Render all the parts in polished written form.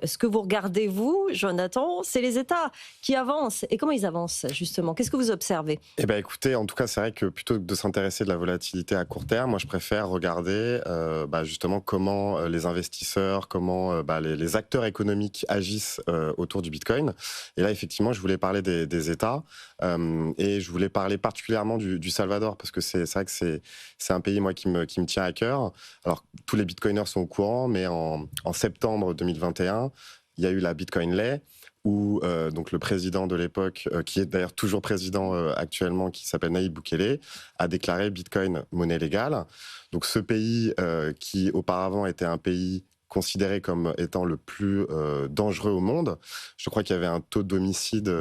Ce que vous regardez, vous, Jonathan, c'est les États qui avancent. Et comment ils avancent, justement? Qu'est-ce que vous observez? Eh ben, écoutez, en tout cas, c'est vrai que plutôt que de s'intéresser de la volatilité à court terme, moi, je préfère regarder justement comment les investisseurs, comment les acteurs économiques agissent autour du Bitcoin. Et là, effectivement, je voulais parler des États et je voulais parler particulièrement du Salvador parce que c'est vrai que c'est un pays, moi, qui me tient à cœur. Alors, tous les Bitcoiners sont au courant, mais en septembre 2021, il y a eu la Bitcoin Lei, où donc le président de l'époque, qui est d'ailleurs toujours président actuellement, qui s'appelle Nayib Bukele, a déclaré Bitcoin monnaie légale. Donc ce pays, qui auparavant était un pays considéré comme étant le plus dangereux au monde. Je crois qu'il y avait un taux d'homicide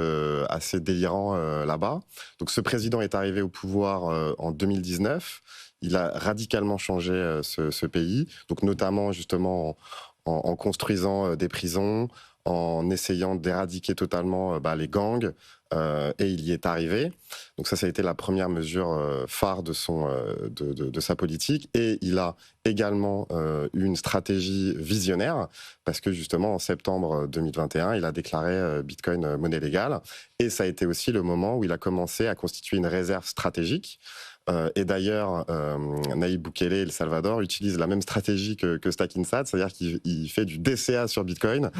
assez délirant là-bas. Donc ce président est arrivé au pouvoir en 2019. Il a radicalement changé ce pays, donc notamment justement en construisant des prisons, en essayant d'éradiquer totalement les gangs, et il y est arrivé. Donc ça a été la première mesure phare de sa politique. Et il a également eu une stratégie visionnaire, parce que justement en septembre 2021, il a déclaré Bitcoin monnaie légale. Et ça a été aussi le moment où il a commencé à constituer une réserve stratégique. Et d'ailleurs, Nayib Bukele et El Salvador utilisent la même stratégie que Stackinsat, c'est-à-dire qu'il fait du DCA sur Bitcoin.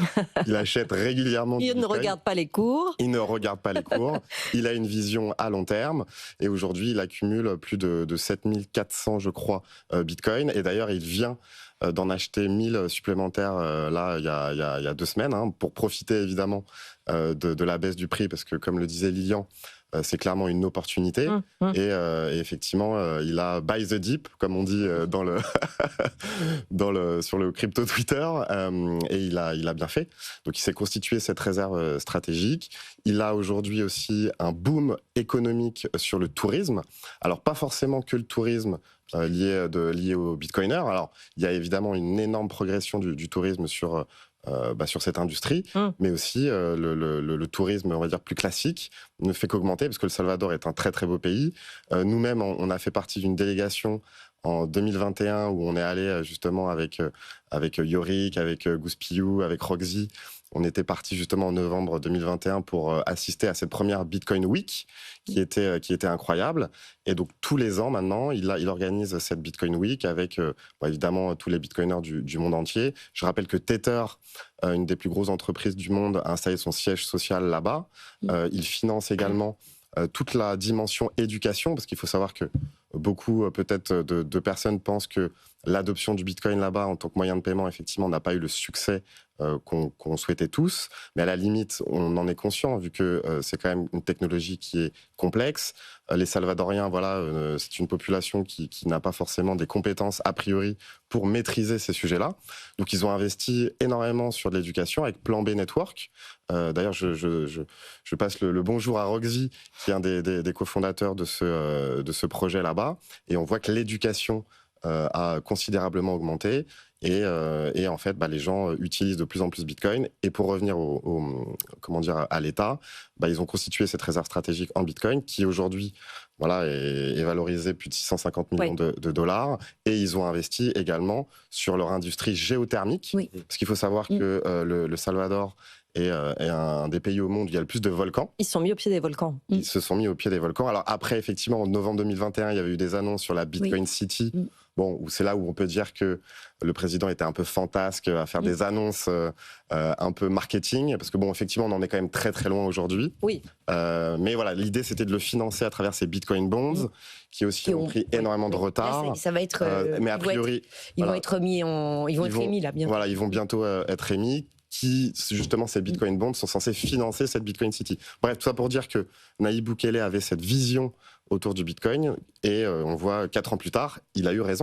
Il achète régulièrement du Il ne Bitcoin. regarde pas les cours. Il ne regarde pas les cours. Il a une vision à long terme. Et aujourd'hui, il accumule plus de 7400, je crois, Bitcoin. Et d'ailleurs, il vient d'en acheter 1000 supplémentaires là, il y a 2 semaines, hein, pour profiter évidemment de la baisse du prix, parce que comme le disait Lilian, c'est clairement une opportunité. Et effectivement, il a buy the dip, comme on dit sur le crypto Twitter, et il a bien fait. Donc il s'est constitué cette réserve stratégique. Il a aujourd'hui aussi un boom économique sur le tourisme. Alors pas forcément que le tourisme lié aux bitcoiners. Alors il y a évidemment une énorme progression du tourisme sur cette industrie, mais aussi le tourisme, on va dire, plus classique ne fait qu'augmenter, parce que le Salvador est un très très beau pays. Nous-mêmes, on a fait partie d'une délégation en 2021 où on est allé justement avec Yorick, avec Gouspillou, avec Roxy. On était parti justement en novembre 2021 pour assister à cette première Bitcoin Week qui était incroyable. Et donc tous les ans maintenant, il organise cette Bitcoin Week avec évidemment tous les Bitcoiners du monde entier. Je rappelle que Tether, une des plus grosses entreprises du monde, a installé son siège social là-bas. Il finance également toute la dimension éducation, parce qu'il faut savoir que beaucoup peut-être de personnes pensent que l'adoption du Bitcoin là-bas en tant que moyen de paiement, effectivement, n'a pas eu le succès qu'on souhaitait tous. Mais à la limite, on en est conscient, vu que c'est quand même une technologie qui est complexe. Les Salvadoriens, c'est une population qui n'a pas forcément des compétences a priori pour maîtriser ces sujets-là. Donc ils ont investi énormément sur de l'éducation avec Plan B Network. D'ailleurs, je passe le bonjour à Roxy, qui est un des cofondateurs de ce projet là-bas. Et on voit que l'éducation a considérablement augmenté. Et en fait, les gens utilisent de plus en plus Bitcoin. Et pour revenir à l'État, ils ont constitué cette réserve stratégique en Bitcoin qui aujourd'hui est valorisée plus de 650 millions de dollars. Et ils ont investi également sur leur industrie géothermique. Parce qu'il faut savoir que le Salvador est un des pays au monde où il y a le plus de volcans. Ils se sont mis au pied des volcans. Ils se sont mis au pied des volcans. Alors après, effectivement, en novembre 2021, il y avait eu des annonces sur la Bitcoin City. Bon, c'est là où on peut dire que le président était un peu fantasque à faire des annonces un peu marketing, parce que effectivement, on en est quand même très très loin aujourd'hui. Mais voilà, l'idée c'était de le financer à travers ces Bitcoin bonds, qui aussi ont pris énormément de retard. Là, ça va être. Mais a priori, ils vont être émis là bientôt. Voilà, ils vont bientôt être émis. Justement, ces Bitcoin bonds sont censés financer cette Bitcoin City. Bref, tout ça pour dire que Nayib Bukele avait cette vision autour du Bitcoin, et on voit 4 ans plus tard, il a eu raison.